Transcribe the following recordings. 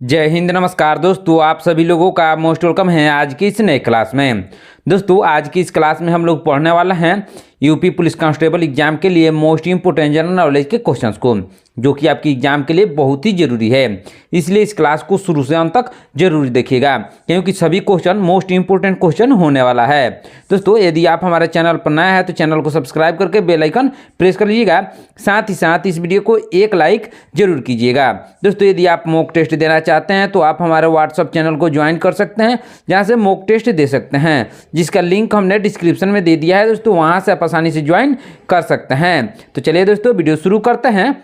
जय हिंद, नमस्कार दोस्तों। आप सभी लोगों का मोस्ट वेलकम है आज की इस नए क्लास में। दोस्तों आज की इस क्लास में हम लोग पढ़ने वाला हैं यूपी पुलिस कांस्टेबल एग्जाम के लिए मोस्ट इंपोर्टेंट जनरल नॉलेज के क्वेश्चंस को, जो कि आपकी एग्जाम के लिए बहुत ही जरूरी है। इसलिए इस क्लास को शुरू से अंत तक जरूर देखिएगा, क्योंकि सभी क्वेश्चन मोस्ट इंपोर्टेंट क्वेश्चन होने वाला है। दोस्तों यदि आप हमारे चैनल पर नया है तो चैनल को सब्सक्राइब करके बेल आइकन प्रेस कर लीजिएगा। साथ ही साथ इस वीडियो को एक लाइक जरूर कीजिएगा। दोस्तों यदि आप मॉक टेस्ट देना चाहते हैं तो आप हमारे व्हाट्सअप चैनल को ज्वाइन कर सकते हैं, जहाँ से मॉक टेस्ट दे सकते हैं, जिसका लिंक हमने डिस्क्रिप्शन में दे दिया है। दोस्तों वहाँ से आप आसानी से ज्वाइन कर सकते हैं। तो चलिए दोस्तों वीडियो शुरू करते हैं।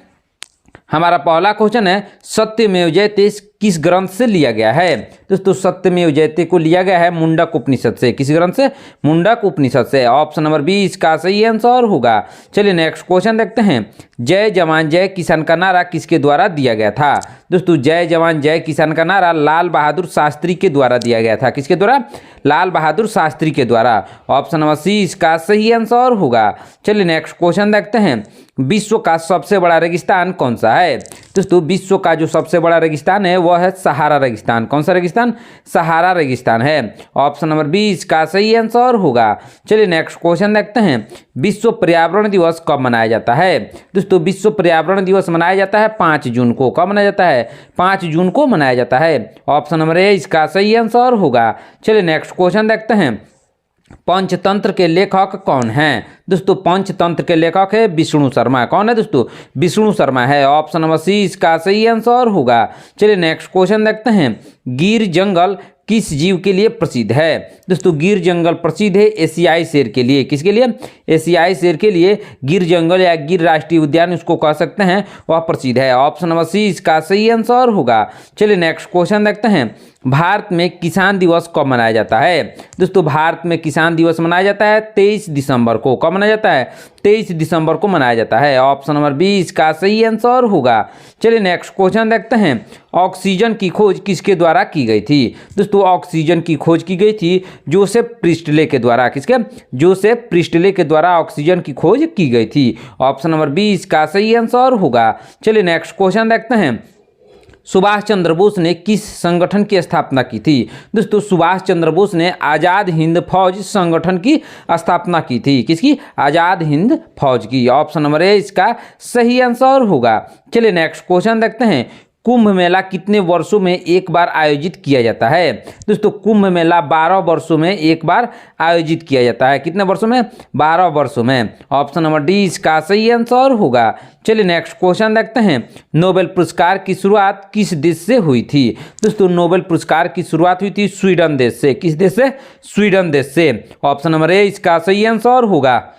हमारा पहला क्वेश्चन है, सत्यमेव जयते किस ग्रंथ से लिया गया है? दोस्तों सत्यमेव जयते को लिया गया है मुंडक उपनिषद से। किस ग्रंथ से? मुंडक उपनिषद से। ऑप्शन नंबर बी इसका सही आंसर होगा। चलिए नेक्स्ट क्वेश्चन देखते हैं। जय जवान जय किसान का नारा किसके द्वारा दिया गया था? दोस्तों जय जवान जय किसान का नारा लाल बहादुर शास्त्री के द्वारा दिया गया था। किसके द्वारा? लाल बहादुर शास्त्री के द्वारा। ऑप्शन नंबर सी इसका सही आंसर होगा। चलिए नेक्स्ट क्वेश्चन देखते हैं। विश्व का सबसे बड़ा रेगिस्तान कौन सा है? दोस्तों विश्व का जो सबसे बड़ा रेगिस्तान है वह है सहारा रेगिस्तान। कौन सा रेगिस्तान? सहारा रेगिस्तान है। ऑप्शन नंबर बी इसका सही आंसर होगा। चलिए नेक्स्ट क्वेश्चन देखते हैं। विश्व पर्यावरण दिवस कब मनाया जाता है? दोस्तों विश्व पर्यावरण दिवस मनाया जाता है 5 जून को। कब मनाया जाता है? 5 जून को मनाया जाता है। ऑप्शन नंबर ए इसका सही आंसर होगा। चलिए नेक्स्ट क्वेश्चन देखते हैं। पंचतंत्र के लेखक कौन हैं? दोस्तों पंचतंत्र के लेखक है विष्णु शर्मा। कौन है दोस्तों? विष्णु शर्मा है। ऑप्शन नंबर सी इसका सही आंसर होगा। चलिए नेक्स्ट क्वेश्चन देखते हैं। गिर जंगल किस जीव के लिए प्रसिद्ध है? दोस्तों गिर जंगल प्रसिद्ध है एशियाई शेर के लिए। किसके लिए? एशियाई शेर के लिए गिर जंगल या गिर राष्ट्रीय उद्यान उसको कह सकते हैं, वह प्रसिद्ध है। ऑप्शन नंबर सी इसका सही आंसर होगा। चलिए नेक्स्ट क्वेश्चन देखते हैं। भारत में किसान दिवस कब मनाया जाता है? दोस्तों भारत में किसान दिवस मनाया जाता है 23 दिसंबर को। कब मनाया जाता है? 23 दिसंबर को मनाया जाता है। ऑप्शन नंबर बी इसका सही आंसर होगा। चलिए नेक्स्ट क्वेश्चन देखते हैं। ऑक्सीजन की खोज किसके द्वारा की गई थी? दोस्तों ऑक्सीजन की खोज की गई थी जोसेफ प्रिस्टले के द्वारा। किसके? जोसेफ प्रिस्टले के द्वारा ऑक्सीजन की खोज की गई थी। ऑप्शन नंबर बी इसका सही आंसर होगा। चलिए नेक्स्ट क्वेश्चन देखते हैं। सुभाष चंद्र बोस ने किस संगठन की स्थापना की थी? दोस्तों सुभाष चंद्र बोस ने आज़ाद हिंद फौज संगठन की स्थापना की थी। किसकी? आज़ाद हिंद फौज की। ऑप्शन नंबर ए इसका सही आंसर होगा। चलिए नेक्स्ट क्वेश्चन देखते हैं। कुंभ मेला कितने वर्षों में एक बार आयोजित किया जाता है? दोस्तों कुंभ मेला 12 वर्षों में एक बार आयोजित किया जाता है। कितने वर्षों में? 12 वर्षों में। ऑप्शन नंबर डी इसका सही आंसर होगा। चलिए नेक्स्ट क्वेश्चन देखते हैं। नोबेल पुरस्कार की शुरुआत किस देश से हुई थी? दोस्तों नोबेल पुरस्कार की शुरुआत हुई थी स्वीडन देश से। किस देश से? स्वीडन देश से। ऑप्शन नंबर ए इसका सही आंसर होगा।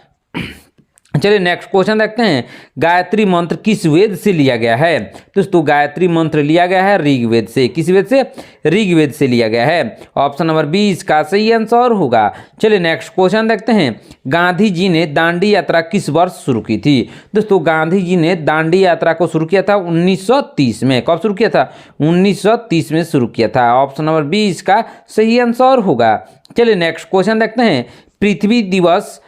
चलिए नेक्स्ट क्वेश्चन देखते हैं। गायत्री मंत्र किस वेद से लिया गया है? दोस्तों गायत्री मंत्र लिया गया है ऋग्वेद से। किस वेद से? ऋग्वेद से लिया गया है। ऑप्शन नंबर बी इसका सही आंसर होगा। चलिए नेक्स्ट क्वेश्चन देखते हैं। गांधी जी ने दांडी यात्रा किस वर्ष शुरू की थी? दोस्तों गांधी जी ने दांडी यात्रा को शुरू किया था 1930 में। कब शुरू किया था? 1930 में शुरू किया था। ऑप्शन नंबर बी इसका सही आंसर होगा। चलिए नेक्स्ट क्वेश्चन देखते हैं। पृथ्वी दिवस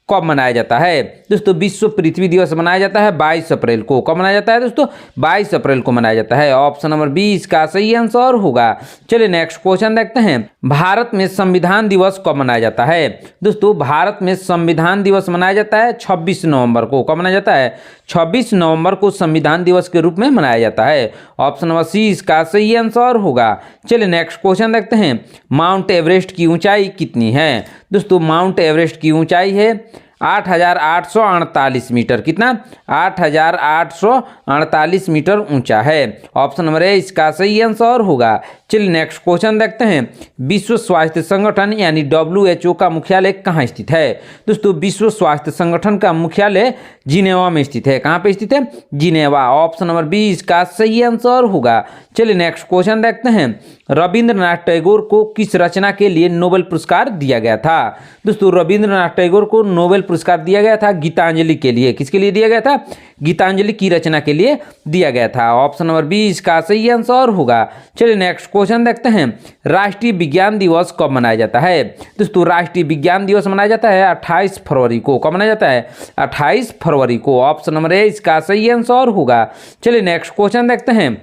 कब मनाया जाता है? दोस्तों विश्व पृथ्वी दिवस मनाया जाता है 22 अप्रैल को। कब मनाया जाता है दोस्तों? 22 अप्रैल को मनाया जाता है। ऑप्शन नंबर बी इसका सही आंसर होगा। चलिए नेक्स्ट क्वेश्चन देखते हैं। भारत में संविधान दिवस कब मनाया जाता है? दोस्तों भारत में संविधान दिवस मनाया जाता है 26 नवंबर को। कब मनाया जाता है? 26 नवंबर को संविधान दिवस के रूप में मनाया जाता है। ऑप्शन नंबर सी इसका सही आंसर होगा। चलिए नेक्स्ट क्वेश्चन देखते हैं। माउंट एवरेस्ट की ऊंचाई कितनी है? दोस्तों माउंट एवरेस्ट की ऊंचाई है 8,848 मीटर। कितना? 8,848 मीटर ऊंचा है। ऑप्शन नंबर ए इसका सही आंसर होगा। चलिए नेक्स्ट क्वेश्चन देखते हैं। विश्व स्वास्थ्य संगठन यानी WHO का मुख्यालय कहाँ स्थित है? दोस्तों विश्व स्वास्थ्य संगठन का मुख्यालय जिनेवा में स्थित है। कहाँ पे स्थित है? जिनेवा। ऑप्शन नंबर बी इसका सही आंसर होगा। चलिए नेक्स्ट क्वेश्चन देखते हैं। रविंद्रनाथ टैगोर को किस रचना के लिए नोबेल पुरस्कार दिया गया था? दोस्तों रविंद्रनाथ टैगोर को नोबेल पुरस्कार दिया गया था गीतांजलि के लिए। किसके लिए दिया गया था? गीतांजलि की रचना के लिए दिया गया था। ऑप्शन नंबर बी इसका सही आंसर होगा। चलिए नेक्स्ट क्वेश्चन देखते हैं। राष्ट्रीय विज्ञान दिवस कब मनाया जाता है? दोस्तों राष्ट्रीय विज्ञान दिवस मनाया जाता है 28 फरवरी को। कब मनाया जाता है? 28 फरवरी को। ऑप्शन नंबर ए इसका सही आंसर होगा। चलिए नेक्स्ट क्वेश्चन देखते हैं।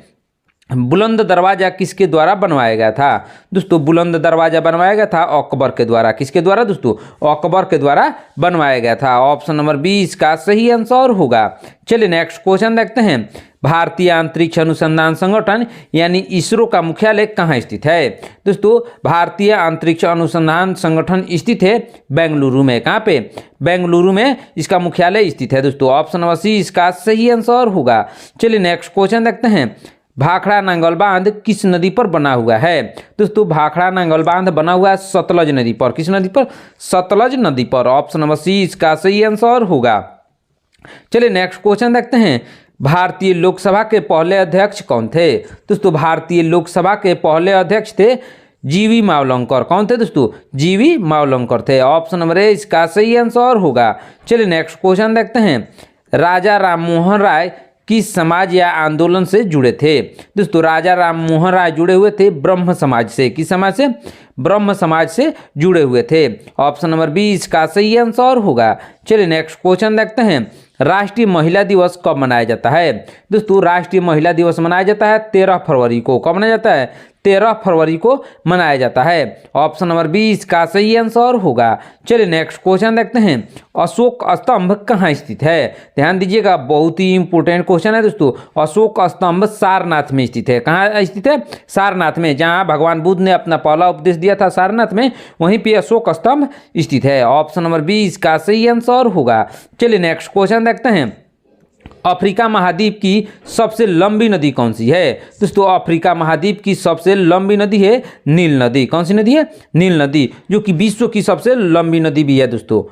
बुलंद दरवाजा किसके द्वारा बनवाया गया था? दोस्तों बुलंद दरवाजा बनवाया गया था अकबर के द्वारा। किसके द्वारा दोस्तों? अकबर के द्वारा बनवाया गया था। ऑप्शन नंबर 20 का सही आंसर होगा। चलिए नेक्स्ट क्वेश्चन देखते हैं। भारतीय अंतरिक्ष अनुसंधान संगठन यानी इसरो का मुख्यालय कहाँ स्थित है? दोस्तों भारतीय अंतरिक्ष अनुसंधान संगठन स्थित है बेंगलुरु में। कहाँ पे? बेंगलुरु में इसका मुख्यालय स्थित है दोस्तों। ऑप्शन नंबर सी इसका सही आंसर होगा। चलिए नेक्स्ट क्वेश्चन देखते हैं। भाखड़ा नांगल बांध किस नदी पर बना हुआ है? दोस्तों भाखड़ा नांगल बांध बना हुआ है सतलज नदी पर। किस नदी पर? सतलज नदी पर। ऑप्शन नंबर सी इसका सही आंसर होगा। चलिए नेक्स्ट क्वेश्चन देखते हैं। भारतीय लोकसभा के पहले अध्यक्ष कौन थे? दोस्तों भारतीय लोकसभा के पहले अध्यक्ष थे जीवी मावलंकर। कौन थे दोस्तों? जीवी मावलंकर थे। ऑप्शन नंबर ए इसका सही आंसर होगा। चलिए नेक्स्ट क्वेश्चन देखते हैं। राजा राममोहन राय किस समाज या आंदोलन से जुड़े थे? दोस्तों राजा राममोहन राय जुड़े हुए थे ब्रह्म समाज से। किस समाज से? ब्रह्म समाज से जुड़े हुए थे। ऑप्शन नंबर 20 का सही आंसर होगा। चलिए नेक्स्ट क्वेश्चन देखते हैं। राष्ट्रीय महिला दिवस कब मनाया जाता है? दोस्तों राष्ट्रीय महिला दिवस मनाया जाता है 13 फरवरी को। कब मनाया जाता है? 13 फरवरी को मनाया जाता है। ऑप्शन नंबर 20 का सही आंसर होगा। चलिए नेक्स्ट क्वेश्चन देखते हैं। अशोक स्तंभ कहाँ स्थित है? ध्यान दीजिएगा बहुत ही इंपोर्टेंट क्वेश्चन है दोस्तों। अशोक स्तंभ सारनाथ में स्थित है। कहाँ स्थित है? सारनाथ में। जहाँ भगवान बुद्ध ने अपना पहला उपदेश दिया था सारनाथ में, वहीं पे अशोक स्तंभ स्थित है। ऑप्शन नंबर 20 का सही आंसर होगा। चलिए नेक्स्ट क्वेश्चन देखते हैं। अफ्रीका महाद्वीप की सबसे लंबी नदी कौन सी है? दोस्तों अफ्रीका महाद्वीप की सबसे लंबी नदी है नील नदी। कौन सी नदी है? नील नदी, जो कि विश्व की सबसे लंबी नदी भी है दोस्तों।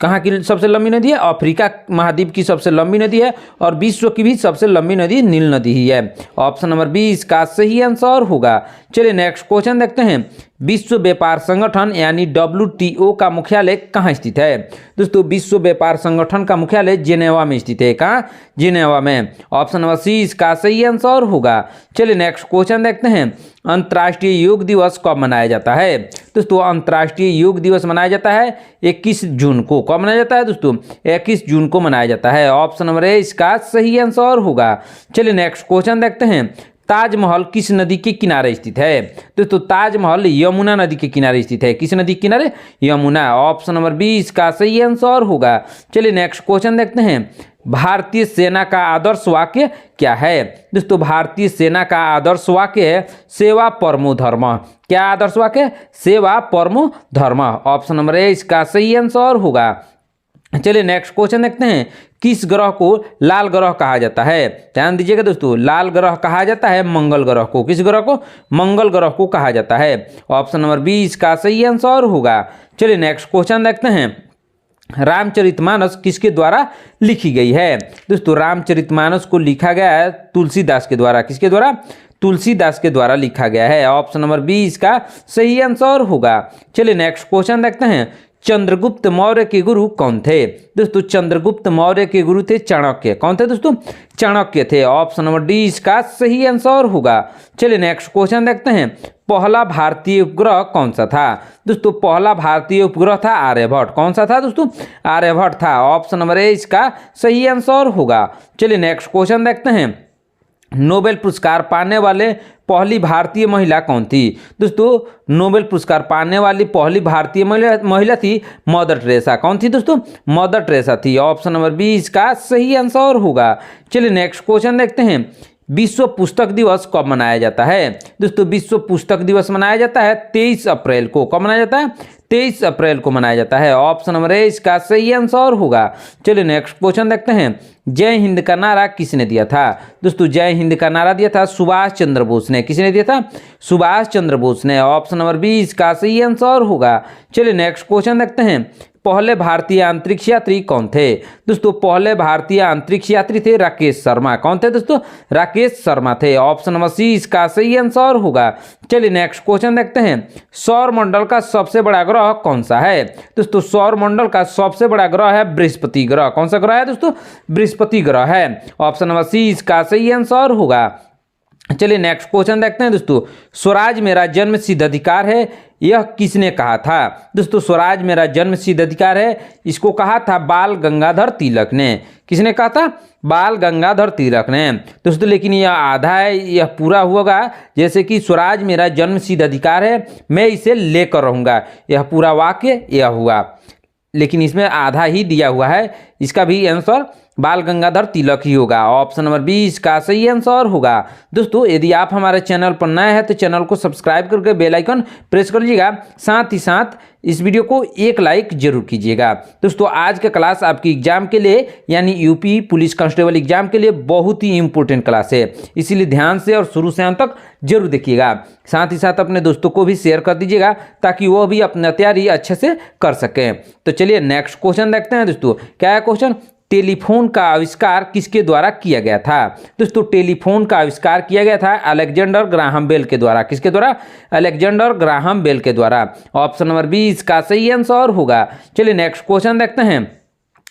कहाँ की सबसे लंबी नदी है? अफ्रीका महाद्वीप की सबसे लंबी नदी है और विश्व की भी सबसे लंबी नदी नील नदी ही है। ऑप्शन नंबर 20 का सही आंसर होगा। चलिए नेक्स्ट क्वेश्चन देखते हैं। विश्व व्यापार संगठन यानी WTO का मुख्यालय कहाँ स्थित है? दोस्तों विश्व व्यापार संगठन का मुख्यालय जेनेवा में स्थित है। कहाँ? जेनेवा में। ऑप्शन नंबर सी इसका सही आंसर होगा। चलिए नेक्स्ट क्वेश्चन देखते हैं। अंतर्राष्ट्रीय योग दिवस कब मनाया जाता है? दोस्तों अंतर्राष्ट्रीय योग दिवस मनाया जाता है 21 जून को। कब मनाया जाता है दोस्तों? 21 जून को मनाया जाता है। ऑप्शन नंबर ए इसका सही आंसर होगा। चलिए नेक्स्ट क्वेश्चन देखते हैं। ताजमहल किस नदी के किनारे स्थित है? दोस्तों ताजमहल यमुना नदी के किनारे स्थित है। किस नदी के किनारे? यमुना। ऑप्शन नंबर 20 का सही आंसर होगा। चलिए नेक्स्ट क्वेश्चन देखते हैं। भारतीय सेना का आदर्श वाक्य क्या है? दोस्तों भारतीय सेना का आदर्श वाक्य है सेवा परमो धर्म। क्या आदर्श वाक्य? सेवा परमो धर्म। ऑप्शन नंबर ए इसका सही आंसर होगा। चलिए नेक्स्ट क्वेश्चन देखते हैं। किस ग्रह को लाल ग्रह कहा जाता है? ध्यान दीजिएगा दोस्तों, लाल ग्रह कहा जाता है मंगल ग्रह को। किस ग्रह को? मंगल ग्रह को कहा जाता है। ऑप्शन नंबर 20 का सही आंसर होगा। चलिए नेक्स्ट क्वेश्चन देखते हैं। रामचरितमानस किसके द्वारा लिखी गई है? दोस्तों रामचरितमानस को लिखा गया है तुलसीदास के द्वारा। किसके द्वारा? तुलसीदास के द्वारा लिखा गया है। ऑप्शन नंबर 20 का सही आंसर होगा। चलिए नेक्स्ट क्वेश्चन देखते हैं। चंद्रगुप्त मौर्य के गुरु कौन थे? दोस्तों चंद्रगुप्त मौर्य के गुरु थे चाणक्य। कौन थे दोस्तों? चाणक्य थे। ऑप्शन नंबर डी इसका सही आंसर होगा। चलिए नेक्स्ट क्वेश्चन देखते हैं। पहला भारतीय उपग्रह कौन सा था? दोस्तों पहला भारतीय उपग्रह था आर्यभट्ट। कौन सा था दोस्तों? आर्यभट्ट था। ऑप्शन नंबर ए इसका सही आंसर होगा। चलिए नेक्स्ट क्वेश्चन देखते हैं। नोबेल पुरस्कार पाने वाले पहली भारतीय महिला कौन थी? दोस्तों नोबेल पुरस्कार पाने वाली पहली भारतीय महिला थी मदर टेरेसा। कौन थी दोस्तों? मदर टेरेसा थी। ऑप्शन नंबर 20 का सही आंसर होगा। चलिए नेक्स्ट क्वेश्चन देखते हैं। विश्व पुस्तक दिवस कब मनाया जाता है? दोस्तों विश्व पुस्तक दिवस मनाया जाता है 23 अप्रैल को। कब मनाया जाता है? 23 अप्रैल को मनाया जाता है। ऑप्शन नंबर ए इसका सही आंसर होगा। चलिए नेक्स्ट क्वेश्चन देखते हैं। जय हिंद का नारा किसने दिया था? दोस्तों जय हिंद का नारा दिया था सुभाष चंद्र बोस ने। किसने दिया था? सुभाष चंद्र बोस ने। ऑप्शन नंबर 20 का सही आंसर होगा। चलिए नेक्स्ट क्वेश्चन देखते हैं। पहले भारतीय अंतरिक्ष यात्री कौन थे? दोस्तों पहले भारतीय अंतरिक्ष यात्री थे राकेश शर्मा। कौन थे दोस्तों? राकेश शर्मा थे। ऑप्शन नंबर सी इसका सही आंसर होगा। चलिए नेक्स्ट क्वेश्चन देखते हैं। सौर मंडल का सबसे बड़ा ग्रह कौन सा है? दोस्तों सौर मंडल का सबसे बड़ा ग्रह है बृहस्पति ग्रह। कौन सा ग्रह है दोस्तों? बृहस्पति ग्रह है। ऑप्शन नंबर सी इसका सही आंसर होगा। चलिए नेक्स्ट क्वेश्चन देखते हैं दोस्तों। स्वराज मेरा जन्म सिद्ध अधिकार है, यह किसने कहा था? दोस्तों स्वराज मेरा जन्म सिद्ध अधिकार है, इसको कहा था बाल गंगाधर तिलक ने। किसने कहा था? बाल गंगाधर तिलक ने। दोस्तों लेकिन यह आधा है, यह पूरा होगा जैसे कि स्वराज मेरा जन्म सिद्ध अधिकार है, मैं इसे लेकर रहूंगा, यह पूरा वाक्य यह हुआ, लेकिन इसमें आधा ही दिया हुआ है। इसका भी आंसर बाल गंगाधर तिलक ही होगा। ऑप्शन नंबर 20 का सही आंसर होगा। दोस्तों यदि आप हमारे चैनल पर नए हैं तो चैनल को सब्सक्राइब करके बेल आइकन प्रेस कर लीजिएगा, साथ ही साथ इस वीडियो को एक लाइक जरूर कीजिएगा। दोस्तों आज का क्लास आपकी एग्जाम के लिए यानी यूपी पुलिस कांस्टेबल एग्जाम के लिए बहुत ही इंपॉर्टेंट क्लास है, इसीलिए ध्यान से और शुरू से अंत तक जरूर देखिएगा। साथ ही साथ अपने दोस्तों को भी शेयर कर दीजिएगा ताकि वो भी अपना तैयारी अच्छे से कर सकें। तो चलिए नेक्स्ट क्वेश्चन देखते हैं दोस्तों। क्या है क्वेश्चन? टेलीफोन का आविष्कार किसके द्वारा किया गया था? दोस्तों टेलीफोन का आविष्कार किया गया था अलेक्जेंडर ग्राहम बेल के द्वारा। किसके द्वारा? अलेक्जेंडर ग्राहम बेल के द्वारा। ऑप्शन नंबर 20 का सही आंसर होगा। चलिए नेक्स्ट क्वेश्चन देखते हैं।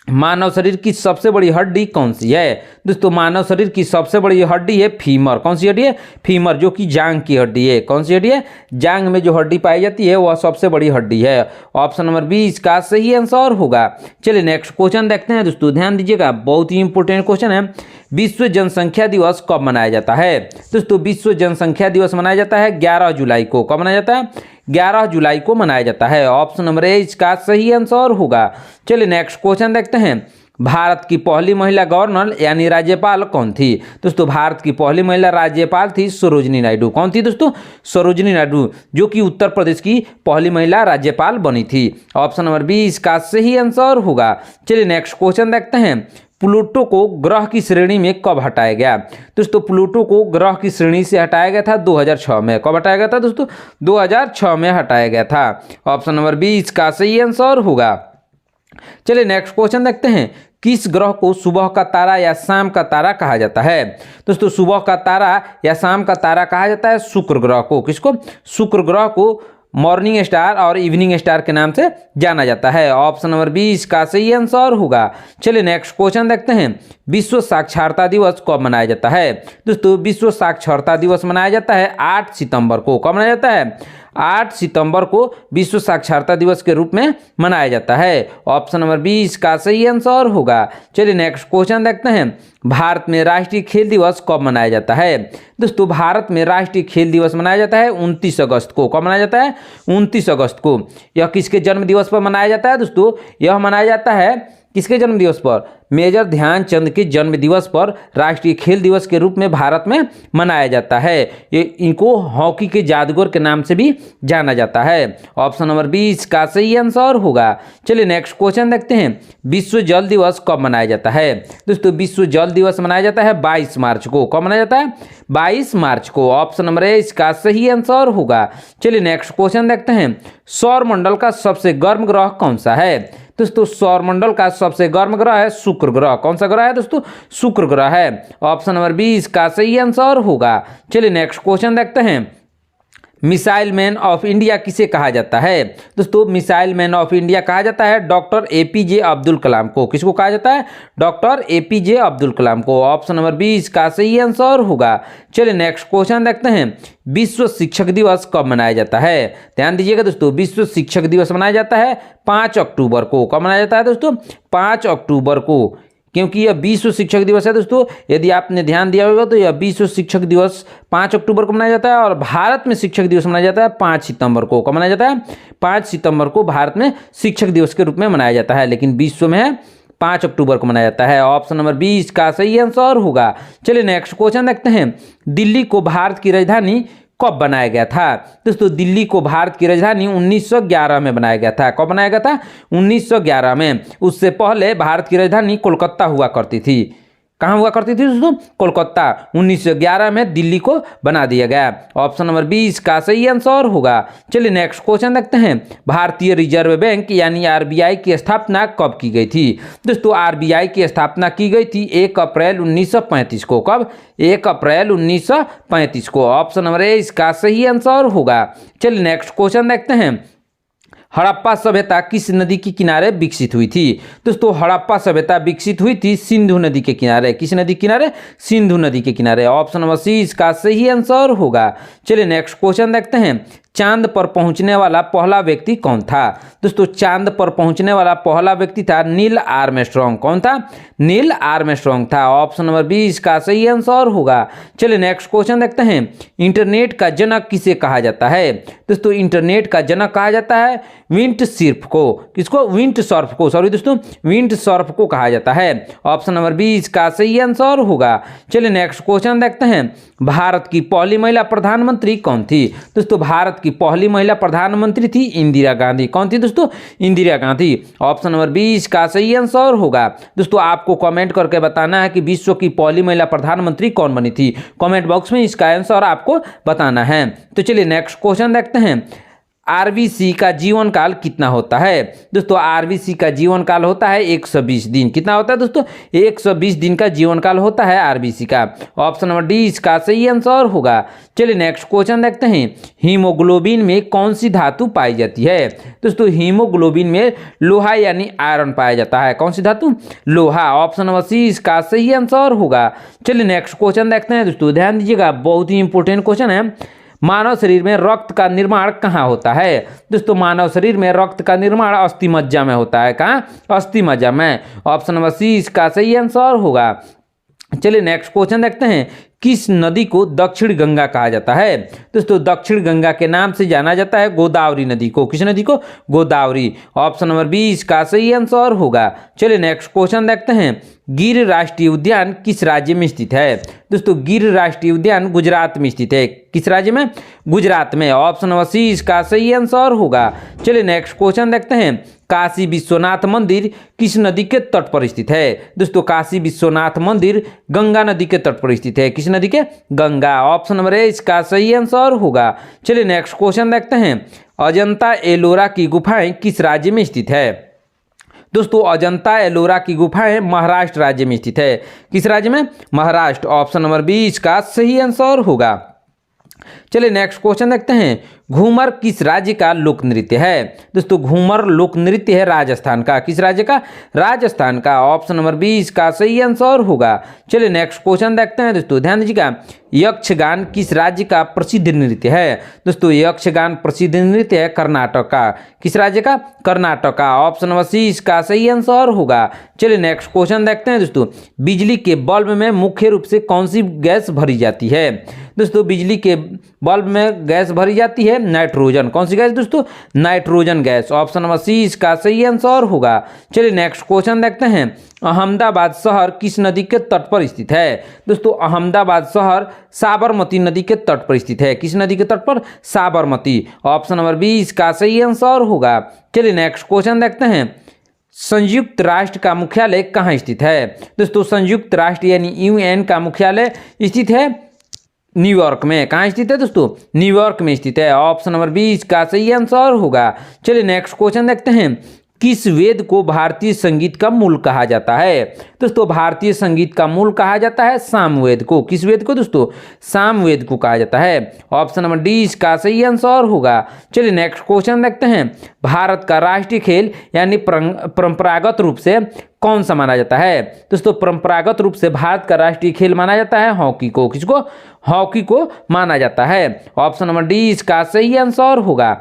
मानव शरीर की सबसे बड़ी हड्डी कौन सी है? दोस्तों मानव शरीर की सबसे बड़ी हड्डी है फीमर। कौन सी हड्डी है? फीमर, जो कि जांग की हड्डी है। कौन सी हड्डी है? जांग में जो हड्डी पाई जाती है वह सबसे बड़ी हड्डी है। ऑप्शन नंबर 20 का सही आंसर होगा। चलिए नेक्स्ट क्वेश्चन देखते हैं दोस्तों, ध्यान दीजिएगा, बहुत ही इंपॉर्टेंट क्वेश्चन है। विश्व जनसंख्या दिवस कब मनाया जाता है? दोस्तों विश्व जनसंख्या दिवस मनाया जाता है 11 जुलाई को। कब मनाया जाता है? 11 जुलाई को मनाया जाता है। ऑप्शन नंबर 21 का सही आंसर होगा। चलिए नेक्स्ट क्वेश्चन देखते हैं। भारत की पहली महिला गवर्नर यानी राज्यपाल कौन थी? दोस्तों भारत की पहली महिला राज्यपाल थी सरोजिनी नायडू। कौन थी दोस्तों? सरोजिनी नायडू, जो कि उत्तर प्रदेश की पहली महिला राज्यपाल बनी थी। ऑप्शन नंबर 20 का सही आंसर होगा। चलिए नेक्स्ट क्वेश्चन देखते हैं। प्लूटो को ग्रह की श्रेणी में कब हटाया गया? दोस्तों प्लूटो को ग्रह की श्रेणी से हटाया गया था 2006 में। कब हटाया गया था दोस्तों? 2006 में हटाया गया था। ऑप्शन नंबर 20 का सही आंसर होगा। चलिए नेक्स्ट क्वेश्चन देखते हैं। किस ग्रह को सुबह का तारा या शाम का तारा कहा जाता है? दोस्तों सुबह का तारा या शाम का तारा कहा जाता है शुक्र ग्रह को। किसको? शुक्र ग्रह को मॉर्निंग स्टार और इवनिंग स्टार के नाम से जाना जाता है। ऑप्शन नंबर 20 का सही आंसर होगा। चलिए नेक्स्ट क्वेश्चन देखते हैं। विश्व साक्षरता दिवस कब मनाया जाता है? दोस्तों विश्व साक्षरता दिवस मनाया जाता है 8 सितंबर को। कब मनाया जाता है? 8 सितंबर को विश्व साक्षरता दिवस के रूप में मनाया जाता है। ऑप्शन नंबर 20 का सही आंसर होगा। चलिए नेक्स्ट क्वेश्चन देखते हैं। भारत में राष्ट्रीय खेल दिवस कब मनाया जाता है? दोस्तों भारत में राष्ट्रीय खेल दिवस मनाया जाता है 29 अगस्त को। कब मनाया जाता है? 29 अगस्त को। यह किसके जन्म दिवस पर मनाया जाता है दोस्तों? यह मनाया जाता है किसके जन्म दिवस पर? मेजर ध्यानचंद के जन्म दिवस पर राष्ट्रीय खेल दिवस के रूप में भारत में मनाया जाता है। ये इनको हॉकी के जादूगर के नाम से भी जाना जाता है। ऑप्शन नंबर 20 का सही आंसर होगा। चलिए नेक्स्ट क्वेश्चन देखते हैं। विश्व जल दिवस कब मनाया जाता है? दोस्तों विश्व जल दिवस मनाया जाता है 22 मार्च को। कब मनाया जाता है? 22 मार्च को। ऑप्शन नंबर 21 का सही आंसर होगा। चलिए नेक्स्ट क्वेश्चन देखते हैं। सौर मंडल का सबसे गर्म ग्रह कौन सा है? दोस्तों सौरमंडल का सबसे गर्म ग्रह है शुक्र ग्रह। कौन सा ग्रह है दोस्तों? शुक्र ग्रह है। ऑप्शन नंबर 20 का सही आंसर होगा। चलिए नेक्स्ट क्वेश्चन देखते हैं। मिसाइल मैन ऑफ इंडिया किसे कहा जाता है? दोस्तों मिसाइल मैन ऑफ इंडिया कहा जाता है डॉक्टर APJ अब्दुल कलाम को। किसको कहा जाता है? डॉक्टर APJ अब्दुल कलाम को। ऑप्शन नंबर 20 का सही आंसर होगा। चलिए नेक्स्ट क्वेश्चन देखते हैं। विश्व शिक्षक दिवस कब मनाया जाता है? ध्यान दीजिएगा दोस्तों, विश्व शिक्षक दिवस मनाया जाता है 5 अक्टूबर को। कब मनाया जाता है दोस्तों? 5 अक्टूबर को, क्योंकि यह विश्व शिक्षक दिवस है दोस्तों। यदि आपने ध्यान दिया होगा तो यह विश्व शिक्षक दिवस 5 अक्टूबर को मनाया जाता है और भारत में शिक्षक दिवस मनाया जाता है 5 सितंबर को। कब मनाया जाता है? 5 सितंबर को भारत में शिक्षक दिवस के रूप में मनाया जाता है, लेकिन विश्व में है 5 अक्टूबर को मनाया जाता है। ऑप्शन नंबर 20 का सही आंसर होगा। चलिए नेक्स्ट क्वेश्चन देखते हैं। दिल्ली को भारत की राजधानी कब बनाया गया था? दोस्तों दिल्ली को भारत की राजधानी 1911 में बनाया गया था। कब बनाया गया था? 1911 में। उससे पहले भारत की राजधानी कोलकाता हुआ करती थी। कहाँ हुआ करती थी दोस्तों? कोलकाता। 1911 में दिल्ली को बना दिया गया। ऑप्शन नंबर 20 का सही आंसर होगा। चलिए नेक्स्ट क्वेश्चन देखते हैं। भारतीय रिजर्व बैंक यानी RBI की स्थापना कब की गई थी? दोस्तों RBI की स्थापना की गई थी 1 अप्रैल 1935 को। कब? 1 अप्रैल 1935 को। ऑप्शन नंबर 21 का सही आंसर होगा। चलिए नेक्स्ट क्वेश्चन देखते हैं। हड़प्पा सभ्यता किस नदी के किनारे विकसित हुई थी? दोस्तों हड़प्पा सभ्यता विकसित हुई थी सिंधु नदी के किनारे। किस नदी के किनारे? सिंधु नदी के किनारे। ऑप्शन नंबर सी इसका सही आंसर होगा। चलिए नेक्स्ट क्वेश्चन देखते हैं। चांद पर पहुंचने वाला पहला व्यक्ति कौन था? दोस्तों चांद पर पहुंचने वाला पहला व्यक्ति था नील आर्मस्ट्रांग। कौन था? नील आर्मस्ट्रांग था। ऑप्शन नंबर बी इसका सही आंसर होगा। चलिए नेक्स्ट क्वेश्चन देखते हैं। इंटरनेट का जनक किसे कहा जाता है? दोस्तों इंटरनेट का जनक कहा जाता है विंट सर्फ को। किसको? विंट सर्फ को। सॉरी दोस्तों, विंट सर्फ को कहा जाता है। ऑप्शन नंबर बी इसका सही आंसर होगा। चलिए नेक्स्ट क्वेश्चन देखते हैं। भारत की पहली महिला प्रधानमंत्री कौन थी? दोस्तों भारत की पहली महिला प्रधानमंत्री थी इंदिरा गांधी। कौन थी दोस्तों? इंदिरा गांधी। ऑप्शन नंबर 20 का सही आंसर होगा। दोस्तों आपको कमेंट करके बताना है कि विश्व की पहली महिला प्रधानमंत्री कौन बनी थी। कमेंट बॉक्स में इसका आंसर आपको बताना है। तो चलिए नेक्स्ट क्वेश्चन देखते हैं। आरबीसी का जीवन काल कितना होता है? दोस्तों आरबीसी का जीवन काल होता है 120 दिन। कितना होता है दोस्तों? 120 दिन का जीवन काल होता है आरबीसी का। ऑप्शन नंबर डी इसका सही आंसर होगा। चलिए नेक्स्ट क्वेश्चन देखते हैं। हीमोग्लोबिन में कौन सी धातु पाई जाती है? दोस्तों हीमोग्लोबिन में लोहा यानी आयरन पाया जाता है। कौन सी धातु? लोहा। ऑप्शन नंबर सी इसका सही आंसर होगा। चलिए नेक्स्ट क्वेश्चन देखते हैं। दोस्तों ध्यान दीजिएगा, बहुत ही इंपॉर्टेंट क्वेश्चन है। मानव शरीर में रक्त का निर्माण कहाँ होता है? दोस्तों मानव शरीर में रक्त का निर्माण अस्थि मज्जा में होता है। कहाँ? अस्थि मज्जा में। ऑप्शन नंबर सी इसका सही आंसर होगा। चलिए नेक्स्ट क्वेश्चन देखते हैं। किस नदी को दक्षिण गंगा कहा जाता है? दोस्तों दक्षिण गंगा के नाम से जाना जाता है गोदावरी नदी को। किस नदी को? गोदावरी। ऑप्शन नंबर 20 का सही आंसर होगा। चलिए नेक्स्ट क्वेश्चन देखते हैं। गिर राष्ट्रीय उद्यान किस राज्य में स्थित है? दोस्तों गिर राष्ट्रीय उद्यान गुजरात में स्थित है। किस राज्य में? गुजरात में। ऑप्शन नंबर सी इसका सही आंसर होगा। चलिए नेक्स्ट क्वेश्चन देखते हैं। काशी विश्वनाथ मंदिर किस नदी के तट पर स्थित है? दोस्तों काशी विश्वनाथ मंदिर गंगा नदी के तट पर स्थित है। किस नदी के? गंगा। ऑप्शन नंबर ए इसका सही आंसर होगा। चलिए नेक्स्ट क्वेश्चन देखते हैं। अजंता एलोरा की गुफाएं किस राज्य में स्थित है? दोस्तों अजंता एलोरा की गुफाएं महाराष्ट्र राज्य में स्थित है। किस राज्य में? महाराष्ट्र। ऑप्शन नंबर 20 का सही आंसर होगा। चलिए नेक्स्ट क्वेश्चन देखते हैं। घूमर किस राज्य का लोक नृत्य है? दोस्तों घूमर लोक नृत्य है राजस्थान का। किस राज्य का? राजस्थान का। ऑप्शन नंबर 20 का सही आंसर होगा। चलिए नेक्स्ट क्वेश्चन देखते हैं। दोस्तों ध्यान दीजिएगा, यक्षगान किस राज्य का प्रसिद्ध नृत्य है? दोस्तों यक्षगान प्रसिद्ध नृत्य है कर्नाटक का। किस राज्य का? कर्नाटक का। ऑप्शन नंबर सी इसका सही आंसर होगा। चलिए नेक्स्ट क्वेश्चन देखते हैं। दोस्तों बिजली के बल्ब में मुख्य रूप से कौन सी गैस भरी जाती है? दोस्तों बिजली के बल्ब में गैस भरी जाती है नाइट्रोजन। कौन सी गैस दोस्तों? Nitrogen gas. Option number C इसका सही आंसर होगा। चलिए नेक्स्ट क्वेश्चन देखते हैं। अहमदाबाद शहर किस नदी के तट पर स्थित है? दोस्तों अहमदाबाद शहर साबरमती नदी के तट पर स्थित है। किस नदी के तट पर? साबरमती। ऑप्शन नंबर 20 का सही आंसर होगा। चलिए नेक्स्ट क्वेश्चन देखते हैं। संयुक्त राष्ट्र का मुख्यालय कहाँ स्थित है? दोस्तों संयुक्त राष्ट्र यानी यूएन का मुख्यालय स्थित है न्यूयॉर्क में। कहाँ स्थित है दोस्तों? न्यूयॉर्क में स्थित है। ऑप्शन नंबर 20 का सही आंसर होगा। चलिए नेक्स्ट क्वेश्चन देखते हैं। किस वेद को भारतीय संगीत का मूल कहा जाता है? दोस्तों भारतीय संगीत का मूल कहा जाता है सामवेद को। किस वेद को दोस्तों? सामवेद को कहा जाता है। ऑप्शन नंबर डी इसका सही आंसर होगा। चलिए नेक्स्ट क्वेश्चन देखते हैं। भारत का राष्ट्रीय खेल यानी परंपरागत रूप से कौन सा माना जाता है? दोस्तों परंपरागत रूप से भारत का राष्ट्रीय खेल माना जाता है हॉकी को। किसको? हॉकी को माना जाता है। ऑप्शन नंबर डी इसका सही आंसर होगा।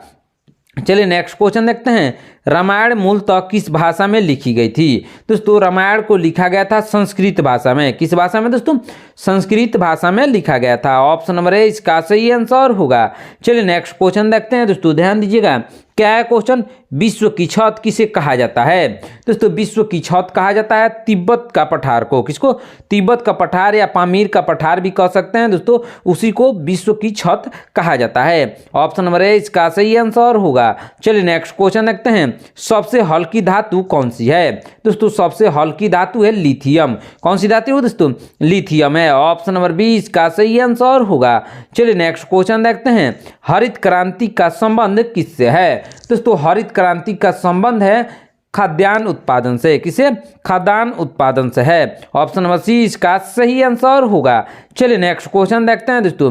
चलिए नेक्स्ट क्वेश्चन देखते हैं। रामायण मूलतः किस भाषा में लिखी गई थी? दोस्तों रामायण को लिखा गया था संस्कृत भाषा में। किस भाषा में दोस्तों? संस्कृत भाषा में लिखा गया था। ऑप्शन नंबर ए इसका सही आंसर होगा। चलिए नेक्स्ट क्वेश्चन देखते हैं। दोस्तों ध्यान दीजिएगा, क्या है क्वेश्चन? विश्व की छत किसे कहा जाता है? दोस्तों विश्व की छत कहा जाता है तिब्बत का पठार को। किसको? तिब्बत का पठार या पामीर का पठार भी कह सकते हैं दोस्तों, उसी को विश्व की छत कहा जाता है। ऑप्शन नंबर ए इसका सही आंसर होगा। चलिए नेक्स्ट क्वेश्चन देखते हैं। सबसे हल्की धातु कौन सी है? दोस्तों सबसे हल्की धातु है लिथियम। कौन सी धातु है दोस्तों? लिथियम है। ऑप्शन नंबर 20 का सही आंसर होगा। चलिए नेक्स्ट क्वेश्चन देखते हैं। हरित क्रांति का संबंध किससे है? दोस्तों हरित क्रांति का संबंध है खाद्यान्न उत्पादन से। किसे? खाद्यान्न उत्पादन से है। ऑप्शन नंबर सी इसका सही आंसर होगा। चलिए नेक्स्ट क्वेश्चन देखते हैं। दोस्तों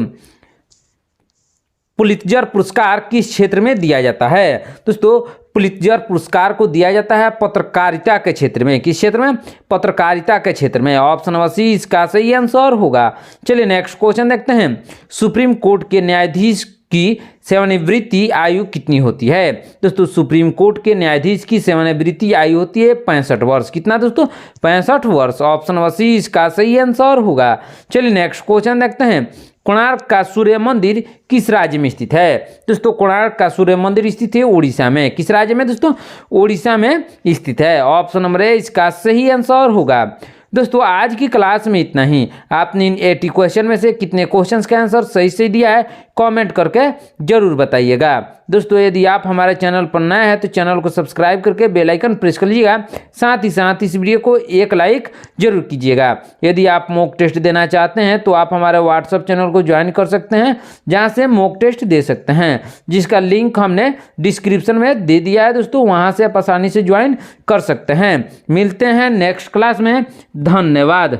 पुलित्जर पुरस्कार किस क्षेत्र में दिया जाता है? दोस्तों पुलित्जर पुरस्कार को दिया जाता है पत्रकारिता के क्षेत्र में। किस क्षेत्र में? पत्रकारिता के क्षेत्र में। ऑप्शन नंबर सी इसका सही आंसर होगा। चलिए नेक्स्ट क्वेश्चन देखते हैं। सुप्रीम कोर्ट के न्यायाधीश की सेवानिवृत्ति आयु कितनी होती है? दोस्तों सुप्रीम कोर्ट के न्यायाधीश की सेवानिवृत्ति आयु होती है 65 वर्ष। कितना दोस्तों? 65 वर्ष। ऑप्शन नंबर सी इसका सही आंसर होगा। चलिए नेक्स्ट क्वेश्चन देखते हैं। कोणार्क का सूर्य मंदिर किस राज्य में स्थित है? दोस्तों कोणार्क का सूर्य मंदिर स्थित है उड़ीसा में। किस राज्य में दोस्तों? उड़ीसा में स्थित है। ऑप्शन नंबर ए इसका सही आंसर होगा। दोस्तों आज की क्लास में इतना ही। आपने इन 80 क्वेश्चन में से कितने क्वेश्चंस का आंसर सही से दिया है कमेंट करके जरूर बताइएगा। दोस्तों यदि आप हमारे चैनल पर नए हैं तो चैनल को सब्सक्राइब करके बेल आइकन प्रेस कर लीजिएगा। साथ ही साथ इस वीडियो को एक लाइक जरूर कीजिएगा। यदि आप मॉक टेस्ट देना चाहते हैं तो आप हमारे व्हाट्सएप चैनल को ज्वाइन कर सकते हैं, जहाँ से मॉक टेस्ट दे सकते हैं, जिसका लिंक हमने डिस्क्रिप्शन में दे दिया है। दोस्तों वहाँ से आप आसानी से ज्वाइन कर सकते हैं। मिलते हैं नेक्स्ट क्लास में। धन्यवाद।